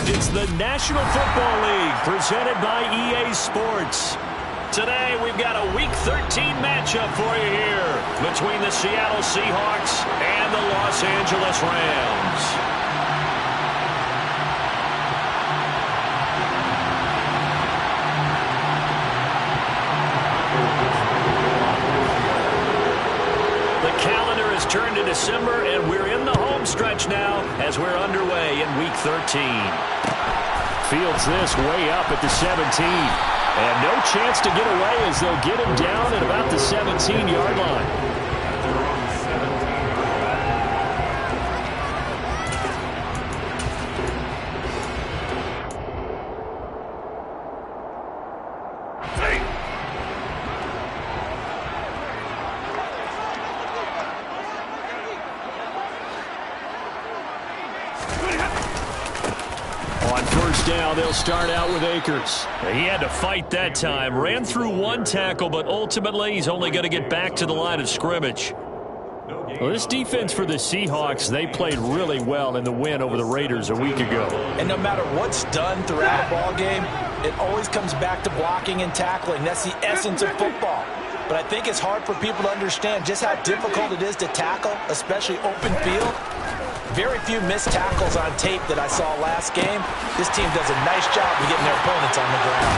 It's the National Football League presented by EA Sports. Today, we've got a Week 13 matchup for you here between the Seattle Seahawks and the Los Angeles Rams. Turn to December, and we're in the home stretch now as we're underway in Week 13. Fields this way up at the 17. And no chance to get away as they'll get him down at about the 17-yard line. Down, they'll start out with Akers. He had to fight that time. Ran through one tackle, but ultimately he's only going to get back to the line of scrimmage. Well, this defense for the Seahawks, they played really well in the win over the Raiders a week ago. And no matter what's done throughout a ball game, it always comes back to blocking and tackling. That's the essence of football. But I think it's hard for people to understand just how difficult it is to tackle, especially open field. Very few missed tackles on tape that I saw last game. This team does a nice job of getting their opponents on the ground.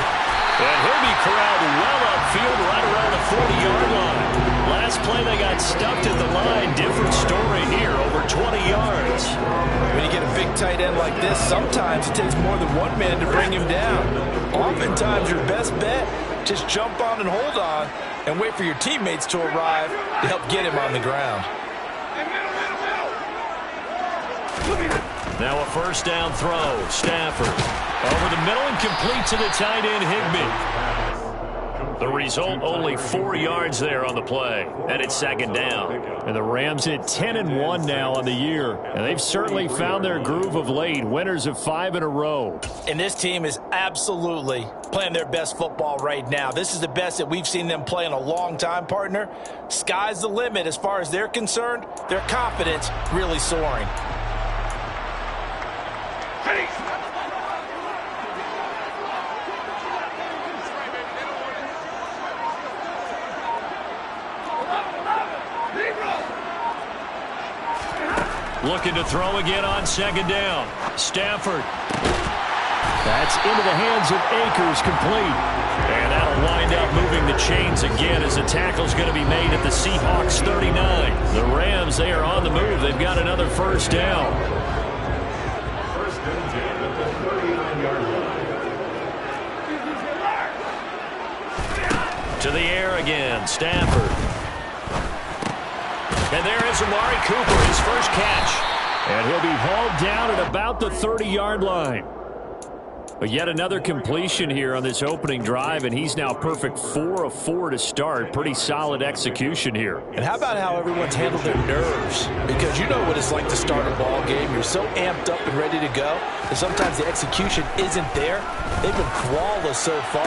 And he'll be corralled well upfield right around the 40-yard line. Last play they got stuffed at the line. Different story here, over 20 yards. When you get a big tight end like this, sometimes it takes more than one man to bring him down. Oftentimes your best bet, just jump on and hold on and wait for your teammates to arrive to help get him on the ground. Now a first down throw. Stafford over the middle and complete to the tight end Higbee. The result, only 4 yards there on the play. And it's second down. And the Rams at 10-1 now on the year. And they've certainly found their groove of late. Winners of 5 in a row. And this team is absolutely playing their best football right now. This is the best that we've seen them play in a long time, partner. Sky's the limit as far as they're concerned. Their confidence really soaring. Looking to throw again on second down. Stafford. That's into the hands of Akers, complete. And that'll wind up moving the chains again as the tackle's going to be made at the Seahawks 39. The Rams, they are on the move. They've got another first down. To the air again, Stafford. And there is Amari Cooper, his first catch. And he'll be hauled down at about the 30-yard line. But yet another completion here on this opening drive, and he's now perfect 4 of 4 to start. Pretty solid execution here. And how about how everyone's handled their nerves? Because you know what it's like to start a ball game. You're so amped up and ready to go, and sometimes the execution isn't there. They've been flawless so far.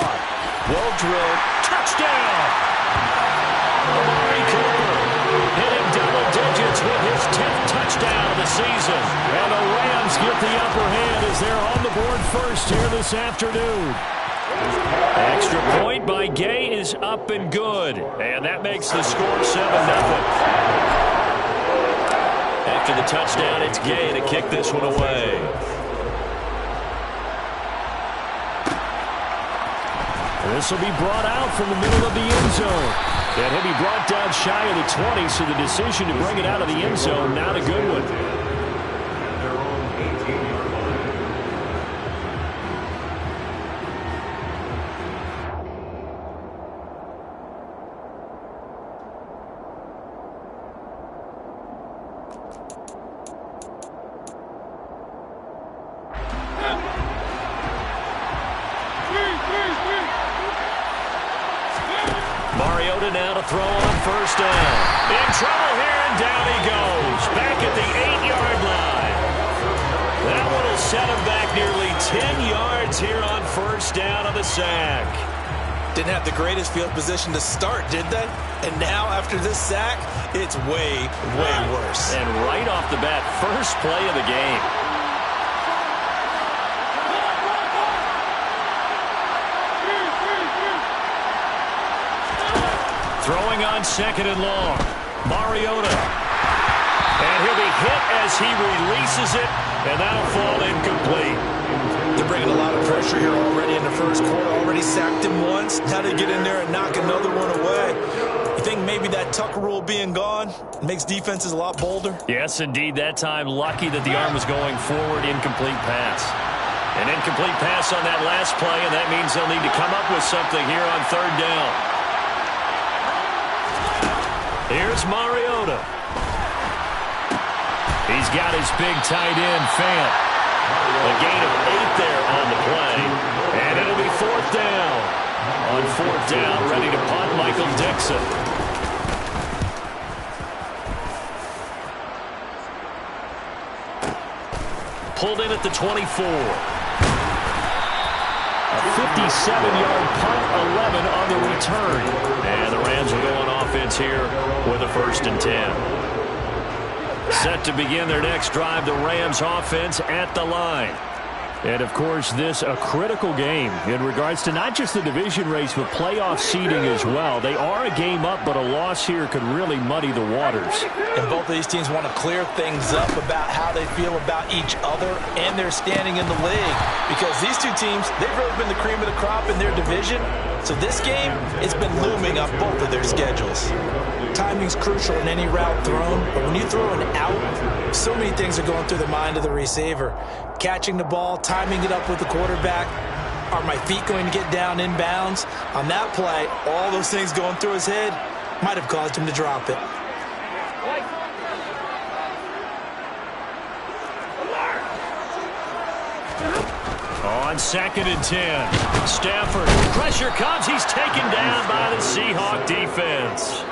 Well drilled. Touchdown! Amari Cooper hitting double digits with his 10th touchdown of the season. And the Rams get the upper hand as they're on the board first here this afternoon. Extra point by Gay is up and good. And that makes the score 7-0. After the touchdown, it's Gay to kick this one away. This will be brought out from the middle of the end zone. And he'll be brought down shy of the 20, so the decision to bring it out of the end zone, not a good one. Mariota now to throw on first down. In trouble here, and down he goes. Back at the 8-yard line. That one will set him back nearly 10 yards here on first down on the sack. Didn't have the greatest field position to start, did they? And now, after this sack, it's way, way worse. And right off the bat, first play of the game. Throwing on 2nd and long. Mariota. And he'll be hit as he releases it, and that'll fall incomplete. They're bringing a lot of pressure here already in the first quarter. Already sacked him once. Now they get in there and knock another one away. You think maybe that Tucker rule being gone makes defenses a lot bolder? Yes, indeed. That time, lucky that the arm was going forward. Incomplete pass. An incomplete pass on that last play, and that means they'll need to come up with something here on 3rd down. Here's Mariota. He's got his big tight end, Fant. A gain of 8 there on the play. And it'll be 4th down. On 4th down, ready to punt, Michael Dixon. Pulled in at the 24. A 57-yard punt, 11 on the return. And the Rams will go on offense here with a 1st and 10. Set to begin their next drive, the Rams offense at the line. And, of course, this a critical game in regards to not just the division race, but playoff seeding as well. They are a game up, but a loss here could really muddy the waters. And both of these teams want to clear things up about how they feel about each other and their standing in the league. Because these two teams, they've really been the cream of the crop in their division. So this game, it's been looming on both of their schedules. Timing's crucial in any route thrown, but when you throw an out, so many things are going through the mind of the receiver. Catching the ball, timing it up with the quarterback. Are my feet going to get down inbounds? On that play, all those things going through his head might have caused him to drop it. On 2nd and 10, Stafford. Pressure comes. He's taken down by the Seahawk defense.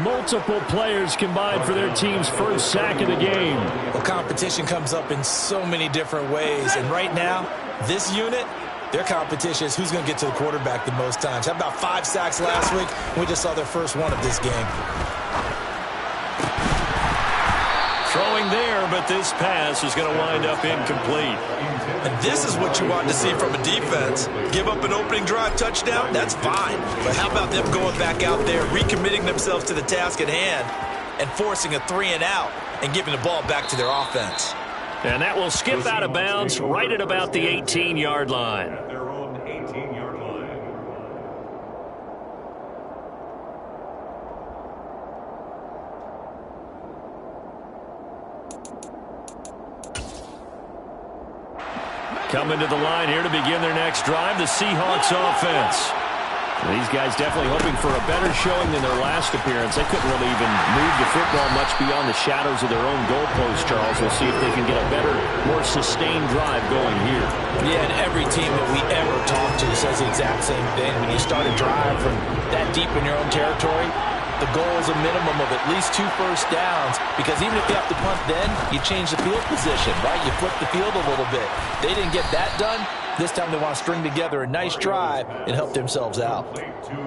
Multiple players combined for their team's first sack of the game. Well, competition comes up in so many different ways. And right now, this unit, their competition is who's going to get to the quarterback the most times. How about 5 sacks last week? We just saw their first one of this game. Throwing there, but this pass is going to wind up incomplete. And this is what you want to see from a defense. Give up an opening drive touchdown, that's fine. But how about them going back out there, recommitting themselves to the task at hand, and forcing a 3-and-out and giving the ball back to their offense. And that will skip out of bounds right at about the 18-yard line. Coming to the line here to begin their next drive, the Seahawks offense. These guys definitely hoping for a better showing than their last appearance. They couldn't really even move the football much beyond the shadows of their own goalpost, Charles. We'll see if they can get a better, more sustained drive going here. Yeah, and every team that we ever talk to says the exact same thing. When you start a drive from that deep in your own territory, the goal is a minimum of at least 2 first downs, because even if you have to punt then, you change the field position, right? You flip the field a little bit. They didn't get that done. This time they want to string together a nice drive and help themselves out.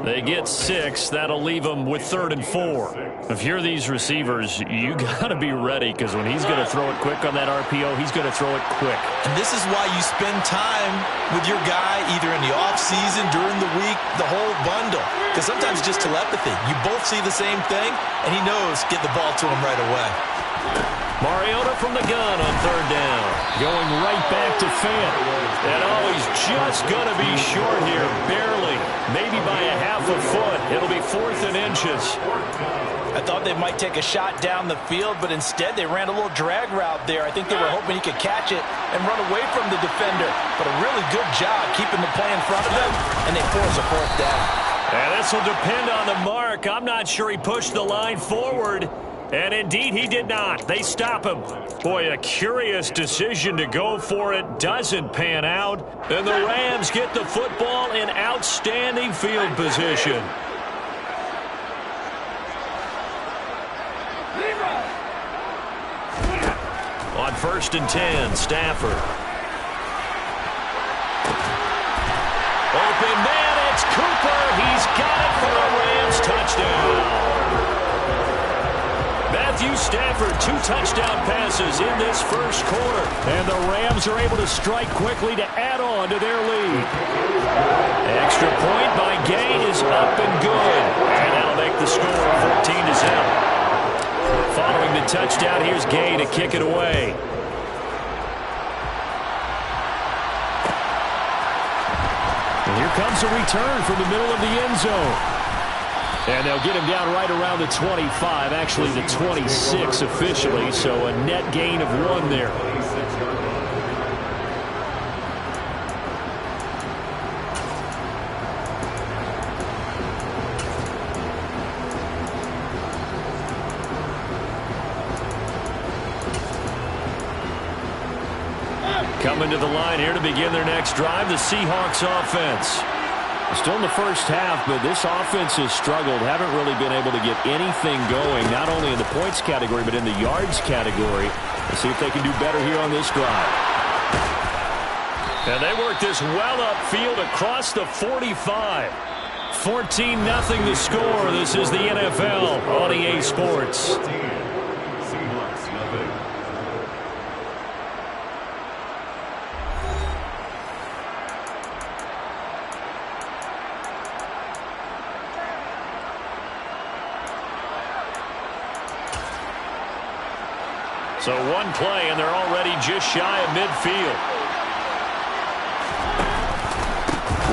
They get 6. That'll leave them with 3rd and 4. If you're these receivers, you got to be ready, because when he's going to throw it quick on that RPO, he's going to throw it quick. And this is why you spend time with your guy either in the offseason, during the week, the whole bundle. Because sometimes it's just telepathy. You both see the same thing, and he knows get the ball to him right away. Mariota from the gun on 3rd down. Going right back to Fant. And he's just going to be short here, barely. Maybe by a half a foot. It'll be 4th and inches. I thought they might take a shot down the field, but instead they ran a little drag route there. I think they were hoping he could catch it and run away from the defender. But a really good job keeping the play in front of him, and they force a 4th down. And this will depend on the mark. I'm not sure he pushed the line forward. And indeed, he did not. They stop him. Boy, a curious decision to go for it. Doesn't pan out. And the Rams get the football in outstanding field position. On 1st and 10, Stafford. Open man, it's Cooper. He's got it for a Rams touchdown. Matthew Stafford, 2 touchdown passes in this first quarter. And the Rams are able to strike quickly to add on to their lead. Extra point by Gay is up and good. And that'll make the score, 14-0. Following the touchdown, here's Gay to kick it away. And here comes a return from the middle of the end zone. And they'll get him down right around the 25, actually the 26 officially, so a net gain of 1 there. Coming to the line here to begin their next drive, the Seahawks offense. Still in the first half, but this offense has struggled. Haven't really been able to get anything going, not only in the points category, but in the yards category. Let's see if they can do better here on this drive. And they work this well upfield across the 45. 14-0 the score. This is the NFL on EA Sports. So one play, and they're already just shy of midfield.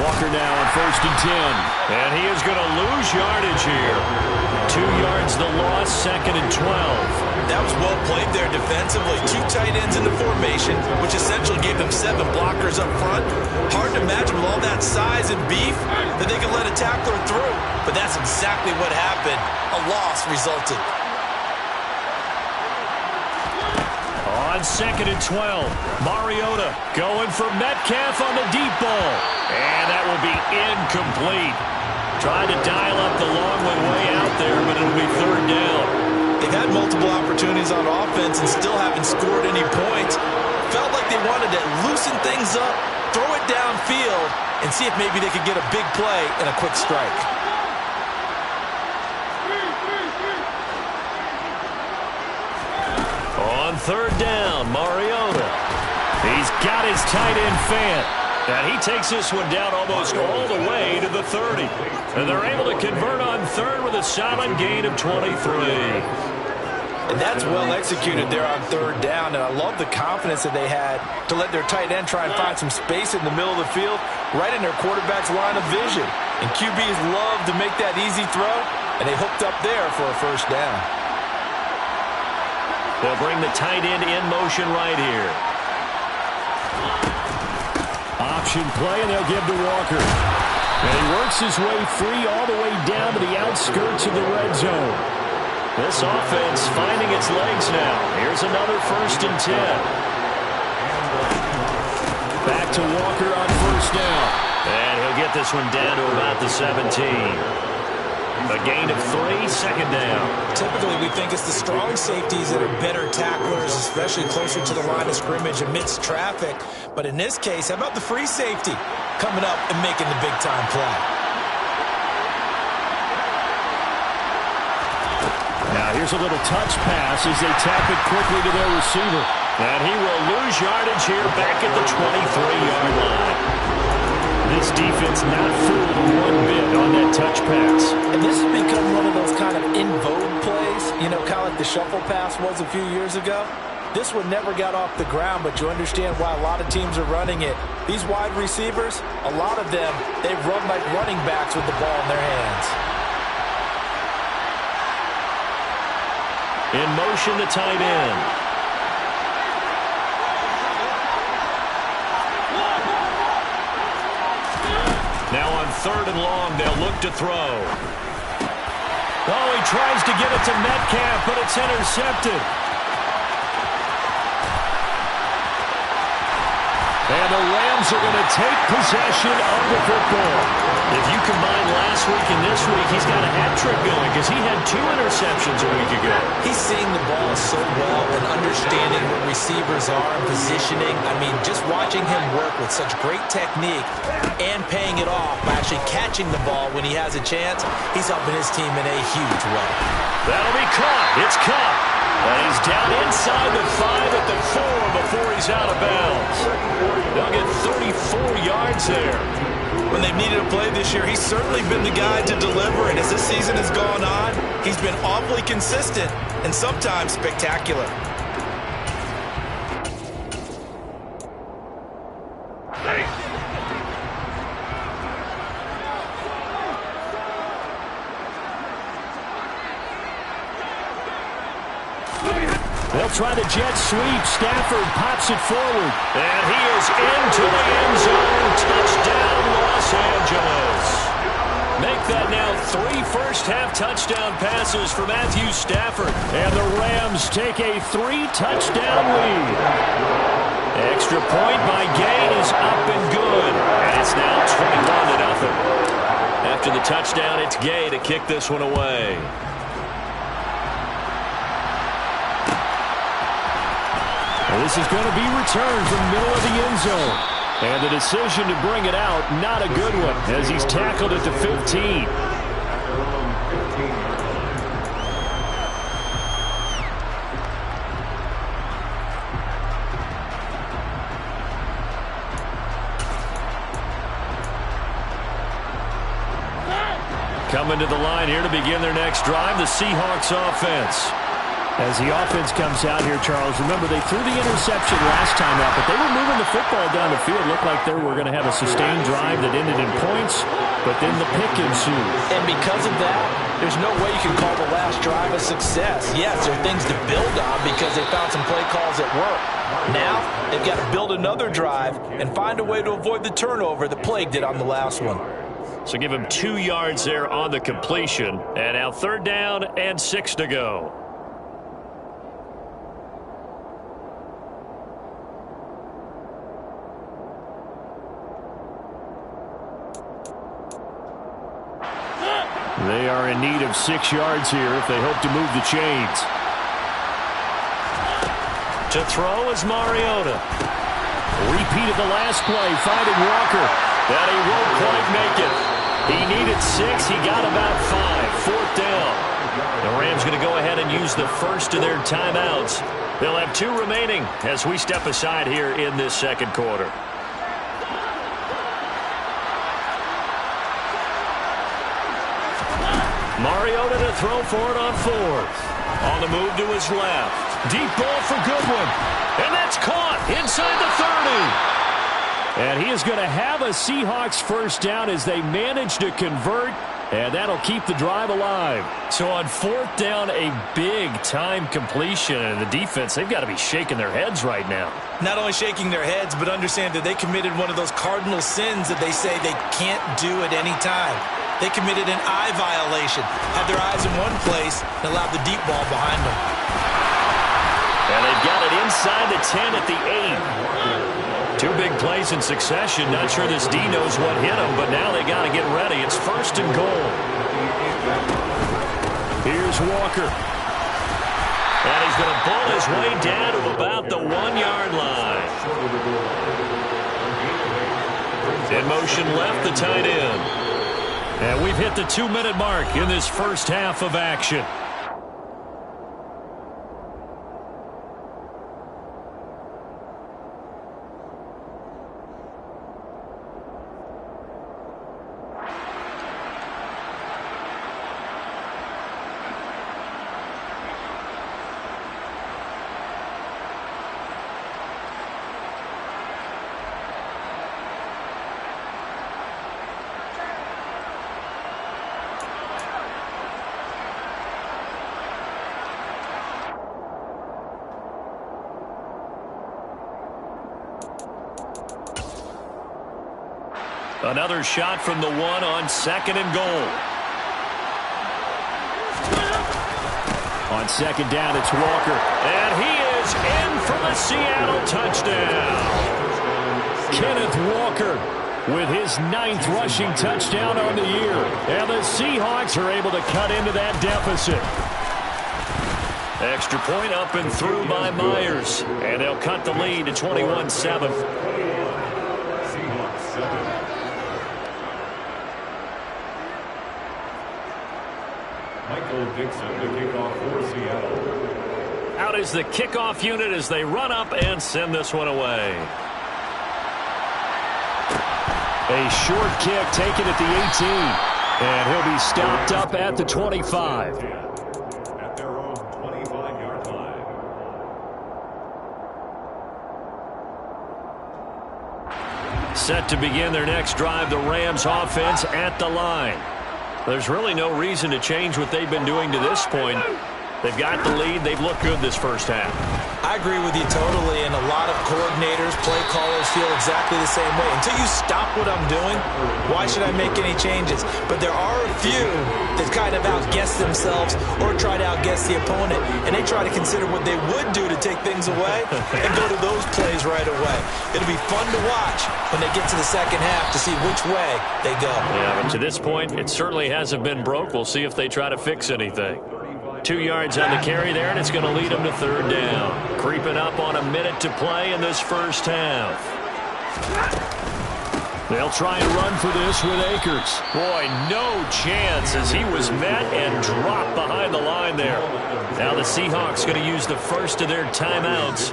Walker now on 1st and 10. And he is going to lose yardage here. 2 yards the loss, 2nd and 12. That was well played there defensively. 2 tight ends in the formation, which essentially gave them 7 blockers up front. Hard to imagine with all that size and beef that they could let a tackler through. But that's exactly what happened. A loss resulted. On 2nd and 12, Mariota going for Metcalf on the deep ball. And that will be incomplete. Tried to dial up the long one way out there, but it'll be 3rd down. They've had multiple opportunities on offense and still haven't scored any points. Felt like they wanted to loosen things up, throw it downfield, and see if maybe they could get a big play and a quick strike. On 3rd down, Mariota. He's got his tight end Fant. And he takes this one down almost all the way to the 30. And they're able to convert on 3rd with a solid gain of 23. And that's well executed there on 3rd down. And I love the confidence that they had to let their tight end try and find some space in the middle of the field, right in their quarterback's line of vision. And QBs love to make that easy throw, and they hooked up there for a 1st down. They'll bring the tight end in motion right here. Option play, and they'll give to Walker. And he works his way free all the way down to the outskirts of the red zone. This offense finding its legs now. Here's another 1st and 10. Back to Walker on 1st down. And he'll get this one down to about the 17. A gain of 3, 2nd down. Typically, we think it's the strong safeties that are better tacklers, especially closer to the line of scrimmage amidst traffic. But in this case, how about the free safety coming up and making the big-time play? Now here's a little touch pass as they tap it quickly to their receiver. And he will lose yardage here back at the 23-yard line. This defense not fooled one bit on that touch pass. And this has become one of those kind of in vogue plays, you know, kind of like the shuffle pass was a few years ago. This one never got off the ground, but you understand why a lot of teams are running it. These wide receivers, a lot of them, they run like running backs with the ball in their hands. In motion, the tight end. Now on 3rd and long, they'll look to throw. Oh, he tries to get it to Metcalf, but it's intercepted. And the Rams are going to take possession of the football. If you combine last week and this week, he's got a hat trick going because he had 2 interceptions a week ago. He's seeing the ball so well and understanding where receivers are and positioning. I mean, just watching him work with such great technique and paying it off by actually catching the ball when he has a chance, he's helping his team in a huge way. That'll be caught. It's caught. And he's down inside the 5 at the 4 before he's out of bounds. They'll get 34 yards there. When they've needed a play this year, he's certainly been the guy to deliver. And as this season has gone on, he's been awfully consistent and sometimes spectacular. They'll try the jet sweep. Stafford pops it forward. And he is into the end zone. Touchdown, Los Angeles. Make that now 3 first-half touchdown passes for Matthew Stafford. And the Rams take a 3-touchdown lead. Extra point by Gay is up and good. And it's now 21-0. After the touchdown, it's Gay to kick this one away. This is going to be returned from the middle of the end zone. And the decision to bring it out, not a good one, as he's tackled at the 15. Coming to the line here to begin their next drive, the Seahawks offense. As the offense comes out here, Charles, remember they threw the interception last time out, but they were moving the football down the field. Looked like they were going to have a sustained drive that ended in points, but then the pick ensued. And because of that, there's no way you can call the last drive a success. Yes, there are things to build on because they found some play calls that work. Now, they've got to build another drive and find a way to avoid the turnover that plagued it on the last one. So give him 2 yards there on the completion. And now 3rd down and 6 to go. They are in need of 6 yards here if they hope to move the chains. To throw is Mariota. Repeat of the last play, finding Walker. That he won't quite make it. He needed 6. He got about 5. 4th down. The Rams going to go ahead and use the first of their timeouts. They'll have 2 remaining as we step aside here in this 2nd quarter. Mariota to throw for it on 4th. On the move to his left. Deep ball for Goodwin. And that's caught inside the 30. And he is going to have a Seahawks first down as they manage to convert. And that'll keep the drive alive. So on 4th down, a big-time completion. And the defense, they've got to be shaking their heads right now. Not only shaking their heads, but understand that they committed one of those cardinal sins that they say they can't do at any time. They committed an eye violation, had their eyes in one place, and allowed the deep ball behind them. And they've got it inside the 10 at the 8. 2 big plays in succession. Not sure this D knows what hit him, but now they got to get ready. It's 1st and goal. Here's Walker. And he's going to pull his way down to about the 1-yard line. In motion left, the tight end. And we've hit the 2-minute mark in this first half of action. Another shot from the 1 on 2nd and goal. On 2nd down, it's Walker. And he is in for the Seattle touchdown. Kenneth Walker with his 9th rushing touchdown on the year. And the Seahawks are able to cut into that deficit. Extra point up and through by Myers. And they'll cut the lead to 21-7. Dixon, the kickoff for Seattle. Out is the kickoff unit as they run up and send this one away. A short kick taken at the 18. And he'll be stopped up at the 25. At their own 25-yard line. Set to begin their next drive, the Rams offense at the line. There's really no reason to change what they've been doing to this point. They've got the lead. They've looked good this first half. I agree with you totally, and a lot of coordinators, play callers feel exactly the same way. Until you stop what I'm doing, why should I make any changes? But there are a few that kind of outguess themselves or try to outguess the opponent, and they try to consider what they would do to take things away and go to those plays right away. It'll be fun to watch when they get to the second half to see which way they go. Yeah, but to this point, it certainly hasn't been broke. We'll see if they try to fix anything. 2 yards on the carry there, and it's going to lead them to third down. Creeping up on a minute to play in this first half. They'll try and run for this with Akers. Boy, no chance as he was met and dropped behind the line there. Now the Seahawks going to use the first of their timeouts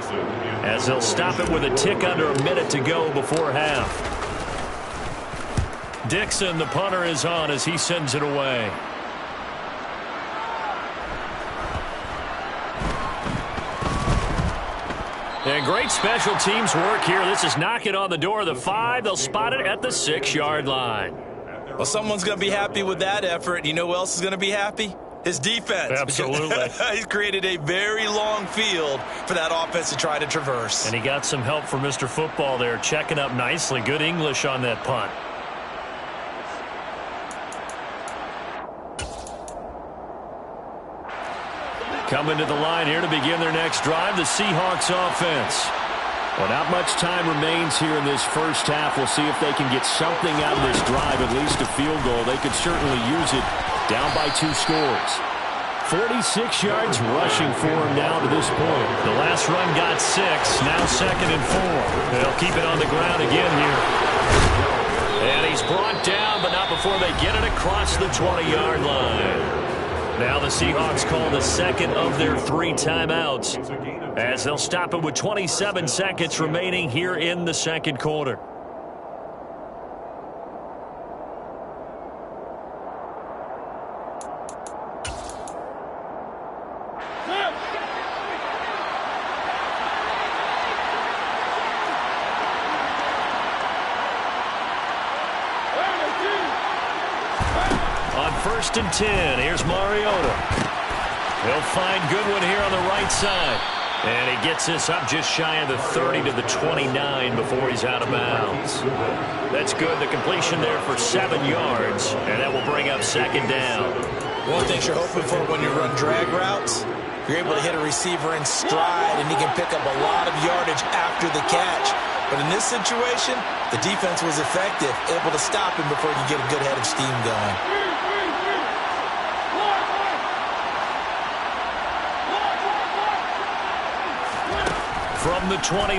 as they'll stop it with a tick under a minute to go before half. Dixon, the punter, is on as he sends it away. And great special teams work here. This is knocking on the door of the 5. They'll spot it at the 6-yard line. Well, someone's going to be happy with that effort. You know who else is going to be happy? His defense. Absolutely. He's created a very long field for that offense to try to traverse. And he got some help from Mr. Football there, checking up nicely. Good English on that punt. Coming to the line here to begin their next drive, the Seahawks offense. Well, not much time remains here in this first half. We'll see if they can get something out of this drive, at least a field goal. They could certainly use it down by 2 scores. 46 yards rushing for him now to this point. The last run got 6, now 2nd and 4. They'll keep it on the ground again here. And he's brought down, but not before they get it across the 20-yard line. Now the Seahawks call the second of their 3 timeouts as they'll stop it with 27 seconds remaining here in the second quarter. First and 10. Here's Mariota. He'll find Goodwin here on the right side. And he gets this up just shy of the 30 to the 29 before he's out of bounds. That's good. The completion there for 7 yards. And that will bring up second down. One thing you're hoping for when you run drag routes, you're able to hit a receiver in stride, and he can pick up a lot of yardage after the catch. But in this situation, the defense was effective, able to stop him before you get a good head of steam going. From the 29,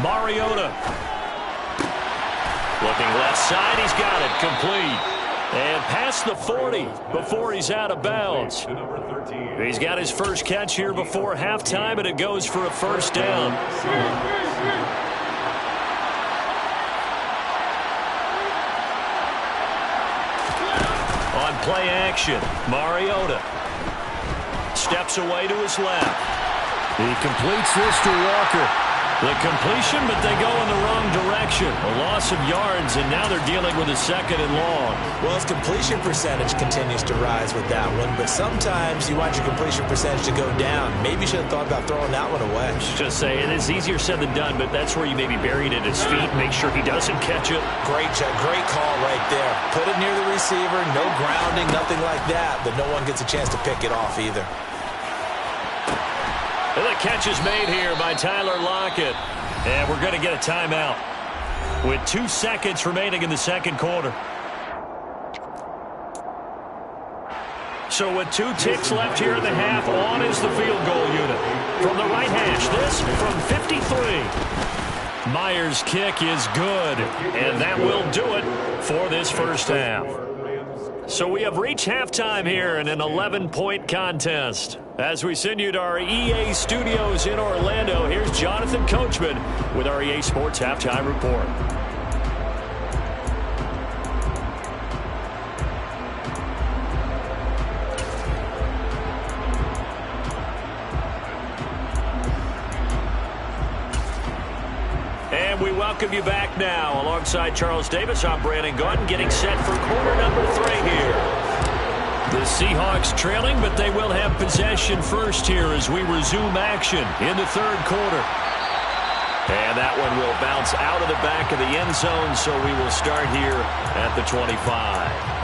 Mariota. Looking left side, he's got it complete. And past the 40 before he's out of bounds. He's got his first catch here before halftime, and it goes for a first down. On play action, Mariota steps away to his left. He completes this to Walker. The completion, but they go in the wrong direction. A loss of yards, and now they're dealing with a 2nd and long. Well, his completion percentage continues to rise with that one, but sometimes you want your completion percentage to go down. Maybe you should have thought about throwing that one away. Just say it is easier said than done, but that's where you maybe bury it at his feet. Make sure he doesn't catch it. Great call right there. Put it near the receiver, no grounding, nothing like that, but no one gets a chance to pick it off either. And the catch is made here by Tyler Lockett. And we're going to get a timeout with 2 seconds remaining in the second quarter. So with 2 ticks left here in the half, on is the field goal unit. From the right hash, this from 53. Myers' kick is good, and that will do it for this first half. So we have reached halftime here in an 11-point contest. As we send you to our EA studios in Orlando, here's Jonathan Coachman with our EA Sports Halftime Report. welcome you back now. Alongside Charles Davis, I'm Brandon Gaudin, getting set for quarter number 3 here. The Seahawks trailing, but they will have possession first here as we resume action in the third quarter. And that one will bounce out of the back of the end zone, so we will start here at the 25.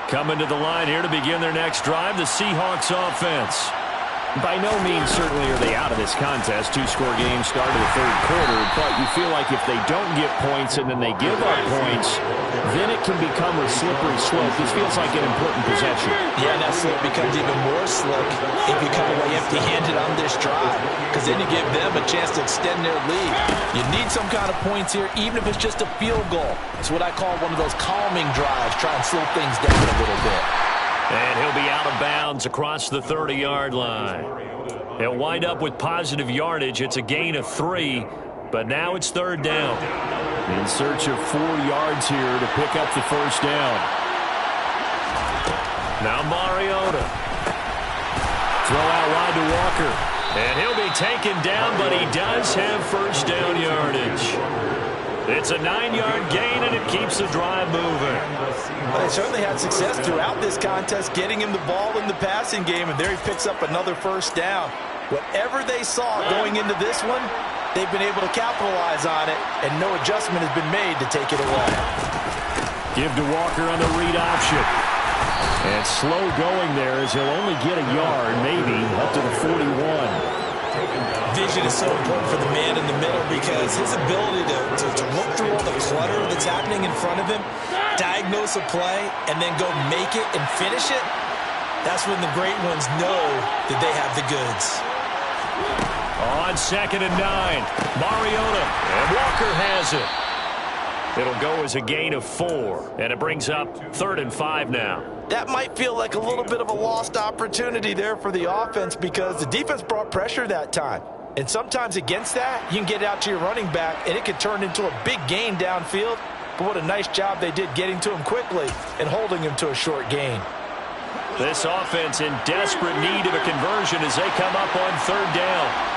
Coming to the line here to begin their next drive, the Seahawks offense. By no means certainly are they out of this contest. Two-score game start of the third quarter, but you feel like if they don't get points and then they give up points, then it can become a slippery slope. This feels like an important possession. Yeah, and that slope becomes even more slick if you come away empty-handed on this drive, because then you give them a chance to extend their lead. You need some kind of points here, even if it's just a field goal. It's what I call one of those calming drives, try and slow things down a little bit. And he'll be out of bounds across the 30-yard line. He'll wind up with positive yardage. It's a gain of 3, but now it's third down. In search of 4 yards here to pick up the first down. Now Mariota. Throw out wide to Walker. And he'll be taken down, but he does have first down yardage. It's a 9-yard gain, and it keeps the drive moving. But they certainly had success throughout this contest, getting him the ball in the passing game, and there he picks up another first down. Whatever they saw going into this one, they've been able to capitalize on it, and no adjustment has been made to take it away. Give to Walker on the read option. And slow going there as he'll only get a yard, maybe, up to the 41. Vision is so important for the man in the middle because his ability to look through all the clutter that's happening in front of him, diagnose a play, and then go make it and finish it, that's when the great ones know that they have the goods. On 2nd and 9, Mariota, and Walker has it. It'll go as a gain of 4, and it brings up 3rd and 5 now. That might feel like a little bit of a lost opportunity there for the offense because the defense brought pressure that time. And sometimes against that, you can get out to your running back, and it could turn into a big gain downfield. But what a nice job they did getting to him quickly and holding him to a short gain. This offense in desperate need of a conversion as they come up on 3rd down.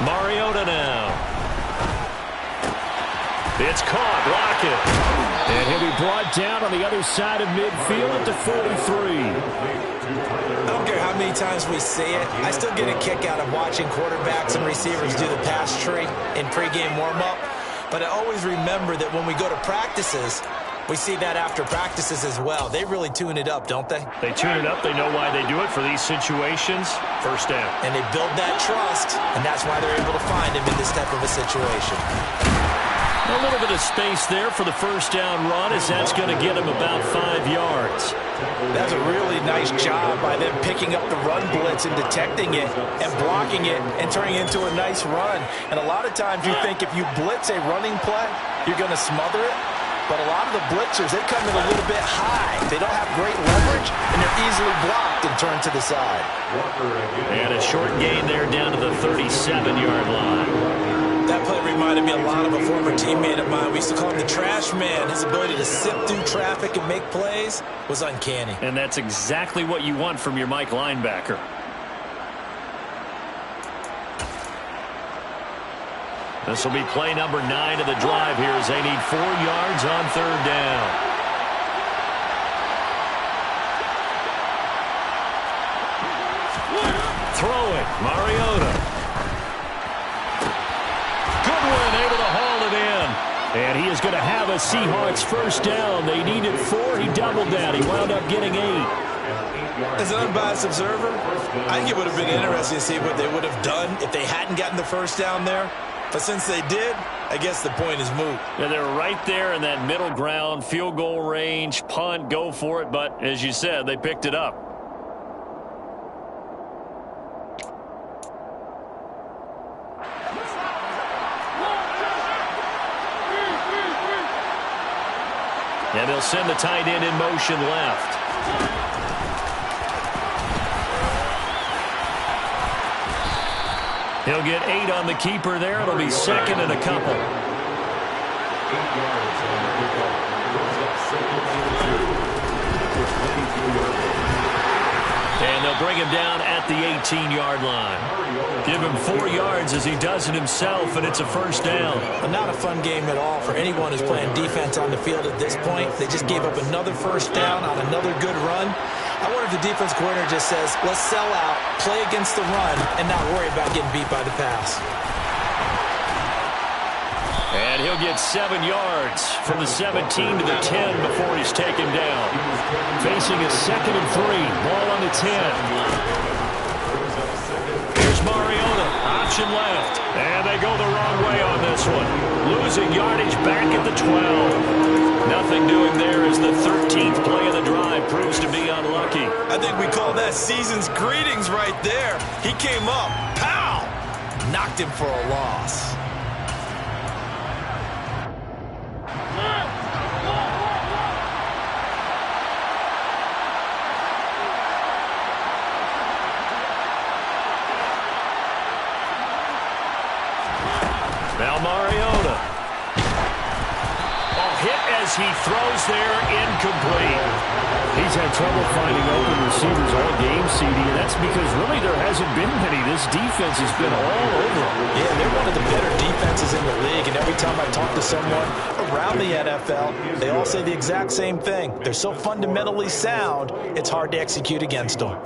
Mariota now. It's caught. Lockett. And he'll be brought down on the other side of midfield at the 43. I don't care how many times we see it. I still get a kick out of watching quarterbacks and receivers do the pass tree in pregame warm-up. But I always remember that when we go to practices, we see that after practices as well. They really tune it up, don't they? They tune it up. They know why they do it for these situations. First down. And they build that trust, and that's why they're able to find him in this type of a situation. A little bit of space there for the first down run as that's going to get him about 5 yards. That's a really nice job by them picking up the run blitz and detecting it and blocking it and turning it into a nice run. And a lot of times you think if you blitz a running play, you're going to smother it. But a lot of the blitzers, they come in a little bit high. They don't have great leverage, and they're easily blocked and turned to the side. And a short gain there down to the 37-yard line. That play reminded me a lot of a former teammate of mine. We used to call him the trash man. His ability to sift through traffic and make plays was uncanny. And that's exactly what you want from your Mike linebacker. This will be play number 9 of the drive here as they need 4 yards on 3rd down. Throwing, Mariota. Goodwin able to haul it in. And he is going to have a Seahawks first down. They needed 4. He doubled that. He wound up getting 8. As an unbiased observer, I think it would have been interesting to see what they would have done if they hadn't gotten the first down there. But since they did, I guess the point is moot. Yeah, they're right there in that middle ground, field goal range, punt, go for it. But as you said, they picked it up. And they'll send the tight end in motion left. He'll get 8 on the keeper there. It'll be second and a couple. And they'll bring him down at the 18-yard line. Give him 4 yards as he does it himself, and it's a first down. But not a fun game at all for anyone who's playing defense on the field at this point. They just gave up another first down on another good run. I wonder if the defense coordinator just says, let's sell out, play against the run, and not worry about getting beat by the pass. And he'll get 7 yards from the 17 to the 10 before he's taken down. Facing a 2nd and 3. Ball on the 10. Here's Mariota. Option left. And they go the wrong way on this one. Losing yardage back at the 12. Nothing doing there as the 13th play of the drive proves to be unlucky. I think we call that season's greetings right there. He came up. Pow! Knocked him for a loss. Now Mariota. Hit as he throws there, incomplete. He's had trouble finding open receivers all game, CD, and that's because really there hasn't been many. This defense has been all over. Yeah, they're one of the better defenses in the league, and every time I talk to someone around the NFL, they all say the exact same thing. They're so fundamentally sound, it's hard to execute against them.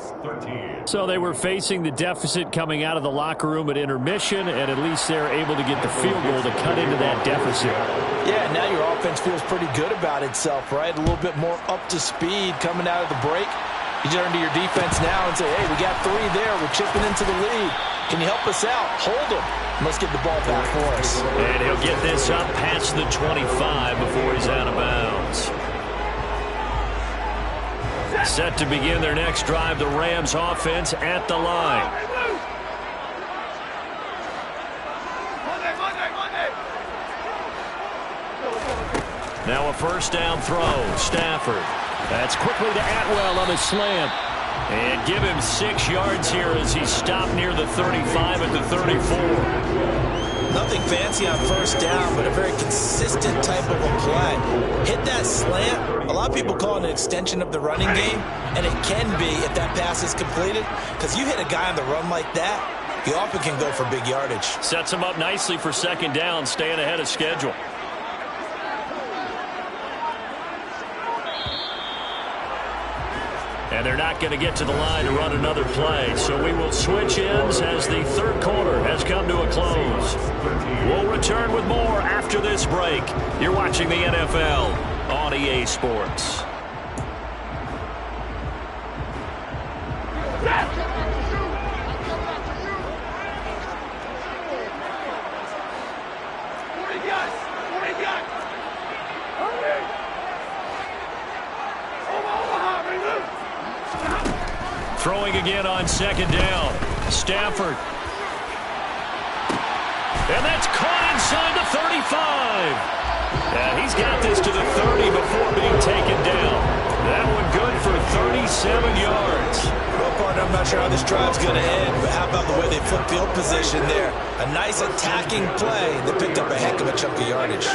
So they were facing the deficit coming out of the locker room at intermission, and at least they're able to get the field goal to cut into that deficit. Yeah, now your offense feels pretty good about itself, right? A little bit more up to speed coming out of the break. You turn to your defense now and say, hey, we got 3 there. We're chipping into the lead. Can you help us out? Hold them. Let's get the ball back for us. And he'll get this up past the 25 before he's out of bounds. Set to begin their next drive, the Rams offense at the line. Now a first down throw. Stafford. That's quickly to Atwell on the slant. And give him 6 yards here as he stopped near the 35 at the 34. Nothing fancy on first down, but a very consistent type of a play. Hit that slant. A lot of people call it an extension of the running game, and it can be if that pass is completed, because you hit a guy on the run like that, you often can go for big yardage. Sets him up nicely for second down, staying ahead of schedule. And they're not going to get to the line to run another play. So we will switch ends as the third quarter has come to a close. We'll return with more after this break. You're watching the NFL on EA Sports. Throwing again on second down. Stafford. And that's caught inside the 35. And he's got this to the 30 before being taken down. That one good for 37 yards. Well, partner, I'm not sure how this drive's going to end, but how about the way they flip field position there? A nice attacking play that picked up a heck of a chunk of yardage.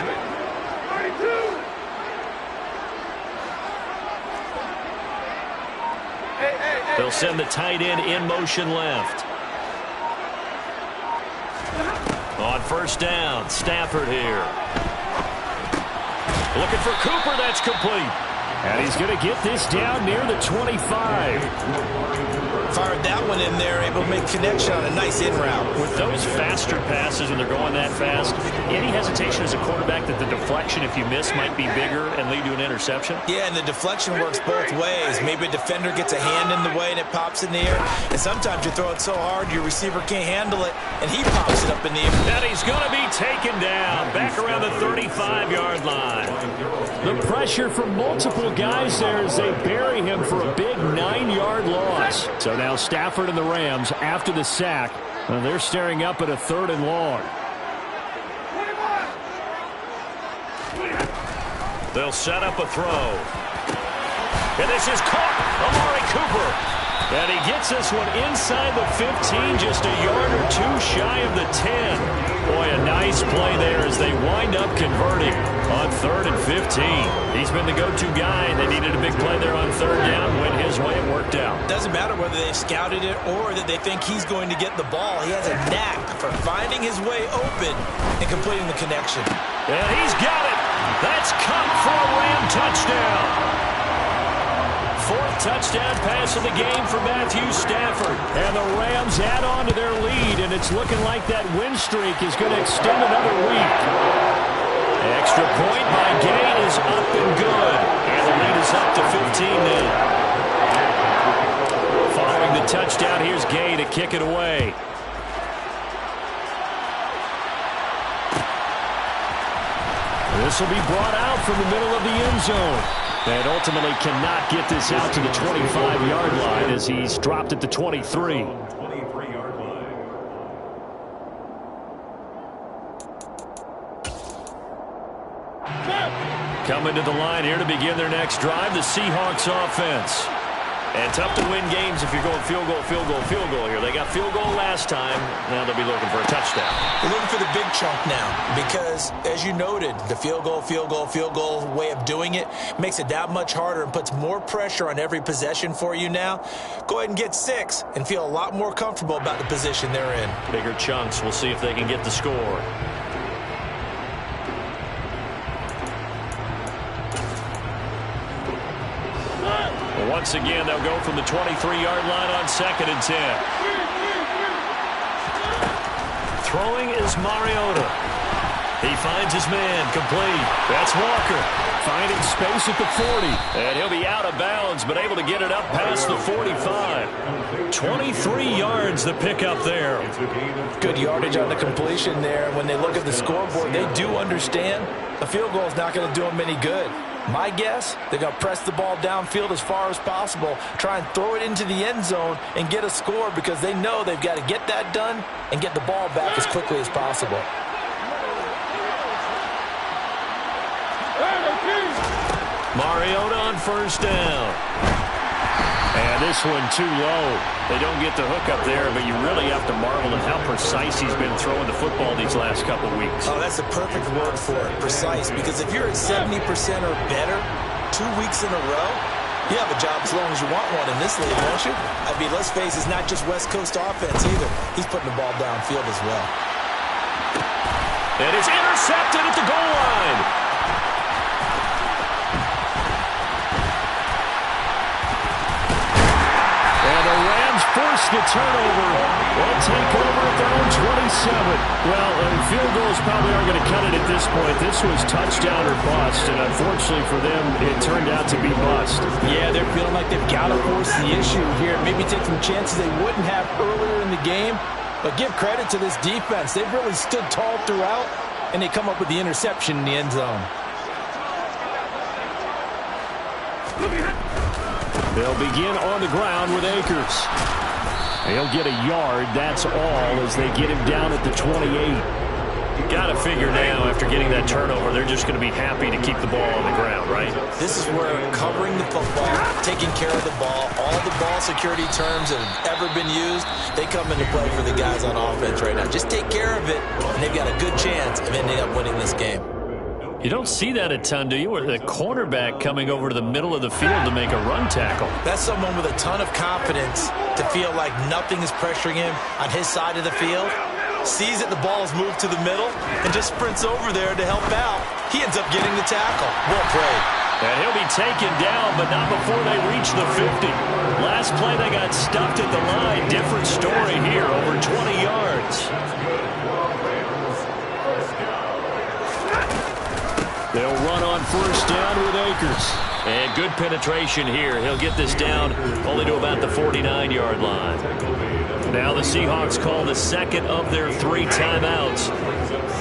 They'll send the tight end in motion left. On first down, Stafford here. Looking for Cooper, that's complete. And he's going to get this down near the 25. Fired that one in there, able to make connection on a nice in route. With those faster passes and they're going that fast, any hesitation as a quarterback that the deflection, if you miss, might be bigger and lead to an interception? Yeah, and the deflection works both ways. Maybe a defender gets a hand in the way and it pops in the air. And sometimes you throw it so hard your receiver can't handle it, and he pops it up in the air. And he's going to be taken down back around the 35-yard line. The pressure from multiple guys there as they bury him for a big 9-yard loss. So now Stafford and the Rams, after the sack, they're staring up at a 3rd and long. They'll set up a throw. And this is caught. Amari Cooper. And he gets this one inside the 15, just a yard or two shy of the 10. Boy, a nice play there as they wind up converting on 3rd and 15. He's been the go-to guy, and they needed a big play there on 3rd down. Went his way, it worked out. Doesn't matter whether they scouted it or that they think he's going to get the ball. He has a knack for finding his way open and completing the connection. And he's got it. That's caught for a Ram touchdown. 4th touchdown pass of the game for Matthew Stafford. And the Rams add on to their lead, and it's looking like that win streak is going to extend another week. Extra point by Gay is up and good. And the lead is up to 15 now. Following the touchdown, here's Gay to kick it away. This will be brought out from the middle of the end zone. And ultimately cannot get this out to the 25-yard line as he's dropped at the 23. 23-yard line. Coming to the line here to begin their next drive, the Seahawks offense. And tough to win games if you're going field goal, field goal, field goal here. They got field goal last time. Now they'll be looking for a touchdown. They're looking for the big chunk now because, as you noted, the field goal way of doing it makes it that much harder and puts more pressure on every possession for you now. Go ahead and get 6 and feel a lot more comfortable about the position they're in. Bigger chunks. We'll see if they can get the score. Once again, they'll go from the 23-yard line on 2nd and 10. Throwing is Mariota. He finds his man, complete. That's Walker. Finding space at the 40. And he'll be out of bounds, but able to get it up past the 45. 23 yards the pickup there. Good yardage on the completion there. When they look at the scoreboard, they do understand a field goal is not going to do them any good. My guess, they're going to press the ball downfield as far as possible, try and throw it into the end zone and get a score because they know they've got to get that done and get the ball back as quickly as possible. Mariota on 1st down. And this one too low. They don't get the hook up there, but you really have to marvel at how precise he's been throwing the football these last couple weeks. Oh, that's the perfect word for it, precise, because if you're at 70% or better 2 weeks in a row, you have a job as long as you want one in this league, won't you? I mean, let's face it, it's not just West Coast offense either. He's putting the ball downfield as well. And it's intercepted at the goal line. Force the turnover. They'll take over at their own 27. Well, field goals probably aren't going to cut it at this point. This was touchdown or bust, and unfortunately for them, it turned out to be bust. Yeah, they're feeling like they've got to force the issue here. Maybe take some chances they wouldn't have earlier in the game. But give credit to this defense. They've really stood tall throughout, and they come up with the interception in the end zone. They'll begin on the ground with Akers. He'll get a yard, that's all, as they get him down at the 28. Got to figure now, after getting that turnover, they're just going to be happy to keep the ball on the ground, right? This is where covering the football, taking care of the ball, all the ball security terms that have ever been used, they come into play for the guys on offense right now. Just take care of it, and they've got a good chance of ending up winning this game. You don't see that a ton, do you? Where the cornerback coming over to the middle of the field to make a run tackle. That's someone with a ton of confidence to feel like nothing is pressuring him on his side of the field. Sees that the ball is moved to the middle and just sprints over there to help out. He ends up getting the tackle. Well played. And he'll be taken down, but not before they reach the 50. Last play, they got stuffed at the line. Different story here, over 20 yards. They'll run on 1st down with Akers. And good penetration here. He'll get this down only to about the 49-yard line. Now the Seahawks call the 2nd of their 3 timeouts.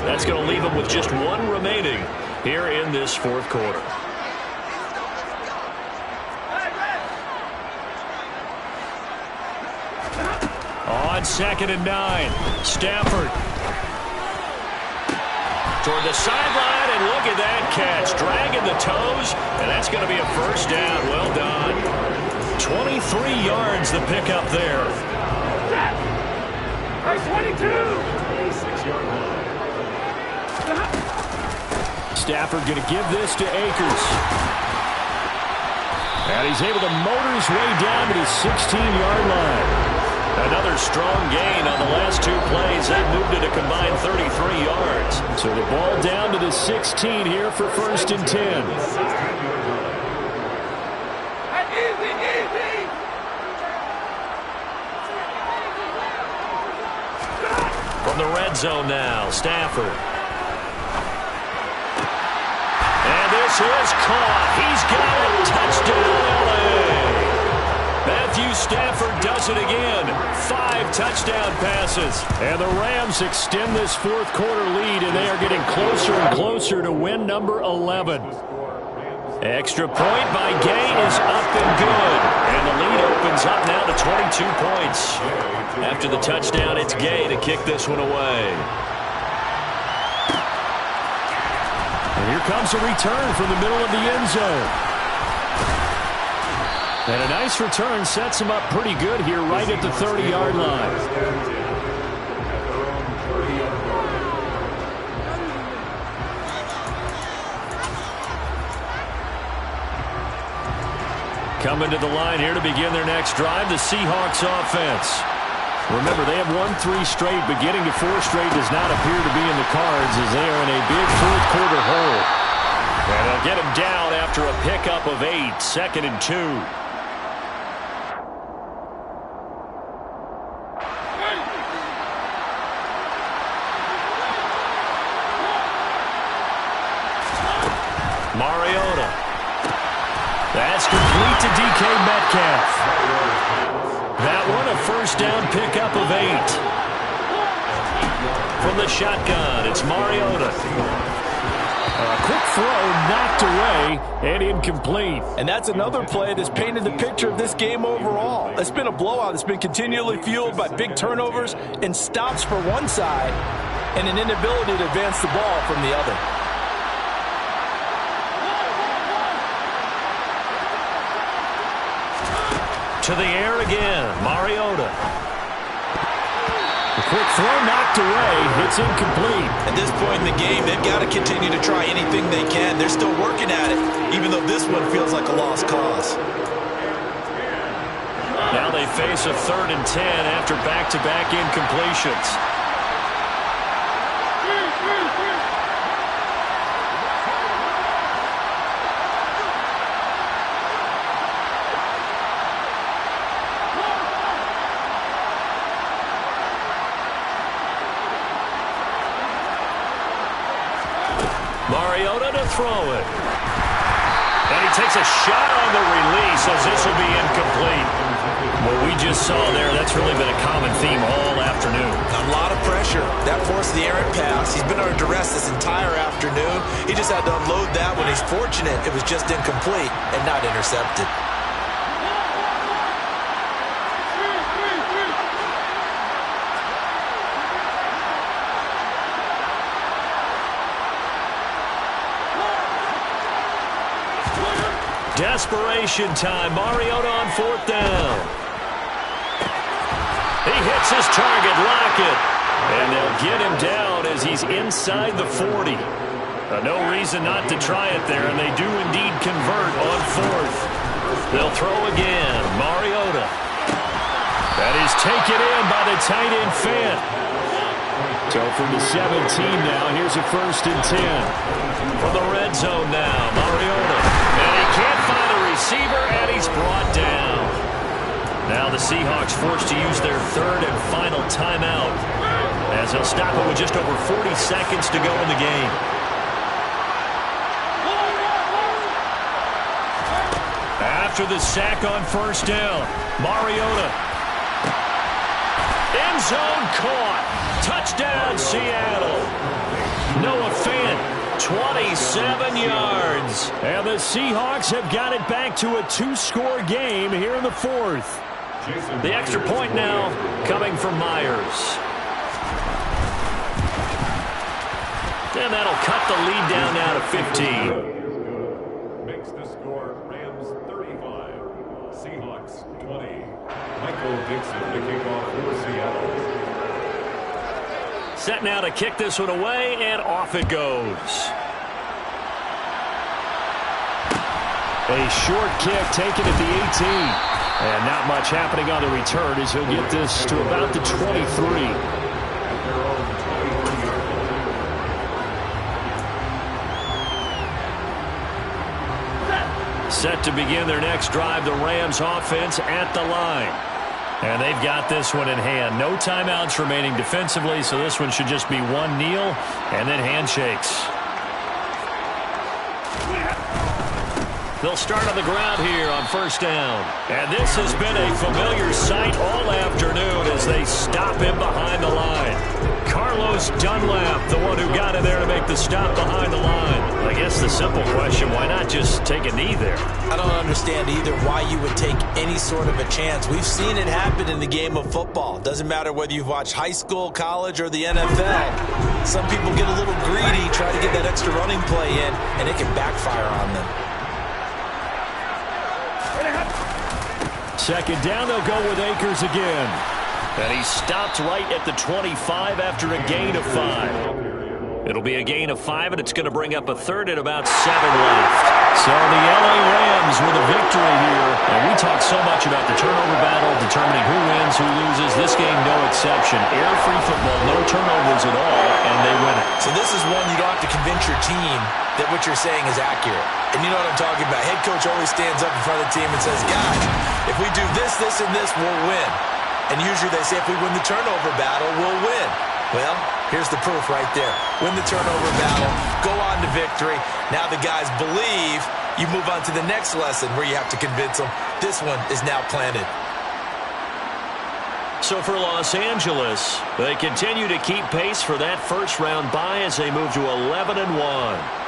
That's going to leave them with just 1 remaining here in this 4th quarter. On 2nd and 9, Stafford. toward the sideline, and look at that catch. Dragging the toes, and that's going to be a first down. Well done. 23 yards the pickup there. First 22. 26-yard line. Stafford going to give this to Akers. And he's able to motor his way down to the 16-yard line. Another strong gain on the last two plays. That moved it a combined 33 yards. So the ball down to the 16 here for first and 10. From the red zone now, Stafford. And this is caught. He's got a touchdown, LA. Matthew Stafford does it again. 5 touchdown passes. And the Rams extend this fourth quarter lead, and they are getting closer and closer to win number 11. Extra point by Gay is up and good. And the lead opens up now to 22 points. After the touchdown, it's Gay to kick this one away. And here comes a return from the middle of the end zone. And a nice return sets him up pretty good here right at the 30-yard line. Coming to the line here to begin their next drive, the Seahawks offense. Remember, they have won 3 straight, but getting to 4 straight does not appear to be in the cards as they are in a big fourth quarter hole. And they'll get him down after a pickup of 8, 2nd and 2. Mariota. That's complete to DK Metcalf. That one a first down pickup of 8. From the shotgun, it's Mariota. A quick throw knocked away and incomplete. And that's another play that's painted the picture of this game overall. It's been a blowout. It's been continually fueled by big turnovers and stops for one side and an inability to advance the ball from the other. To the air again, Mariota. A quick throw knocked away. It's incomplete. At this point in the game, they've got to continue to try anything they can. They're still working at it, even though this one feels like a lost cause. Now they face a 3rd and 10 after back-to-back incompletions. Mariota to throw it. And he takes a shot on the release as this will be incomplete. What we just saw there, that's really been a common theme all afternoon. A lot of pressure. That forced the errant pass. He's been under duress this entire afternoon. He just had to unload that when he's fortunate it was just incomplete and not intercepted. Desperation time. Mariota on 4th down. He hits his target, Lockett. And they'll get him down as he's inside the 40. No reason not to try it there, and they do indeed convert on 4th. They'll throw again. Mariota. That is taken in by the tight end Fant. So from the 17 now, here's a 1st and 10. From the red zone now, Mariota. And he can't find a receiver, and he's brought down. Now the Seahawks forced to use their 3rd and final timeout as they'll stop it with just over 40 seconds to go in the game. After the sack on 1st down, Mariota. End zone caught. Touchdown, Seattle. Noah Fant, 27 yards. And the Seahawks have got it back to a 2-score game here in the 4th. The extra point now coming from Myers. And that'll cut the lead down now to 15. Makes the score Rams 35, Seahawks 20. Michael Dixon to kick off for Seattle. Set now to kick this one away, and off it goes. A short kick taken at the 18. And not much happening on the return as he'll get this to about the 23. Set to begin their next drive, the Rams offense at the line. And they've got this one in hand. No timeouts remaining defensively, so this one should just be one kneel and then handshakes. They'll start on the ground here on first down. And this has been a familiar sight all afternoon as they stop him behind the line. Carlos Dunlap, the one who got in there to make the stop behind the line. I guess the simple question, why not just take a knee there? I don't understand either why you would take any sort of a chance. We've seen it happen in the game of football. Doesn't matter whether you've watched high school, college, or the NFL. Some people get a little greedy, try to get that extra running play in, and it can backfire on them. Second down, they'll go with Akers again. And he stopped right at the 25 after a gain of 5. It'll be a gain of 5, and it's going to bring up a third and about 7 left. So the LA Rams with a victory here. And we talk so much about the turnover battle, determining who wins, who loses. This game, no exception. Air-free football, no turnovers at all, and they win it. So this is one you don't have to convince your team that what you're saying is accurate. And you know what I'm talking about. Head coach always stands up in front of the team and says, guys, if we do this, this, and this, we'll win. And usually they say if we win the turnover battle, we'll win. Well, here's the proof right there. Win the turnover battle, go on to victory. Now the guys believe. You move on to the next lesson where you have to convince them. This one is now planted. So for Los Angeles, they continue to keep pace for that first round bye as they move to 11-1.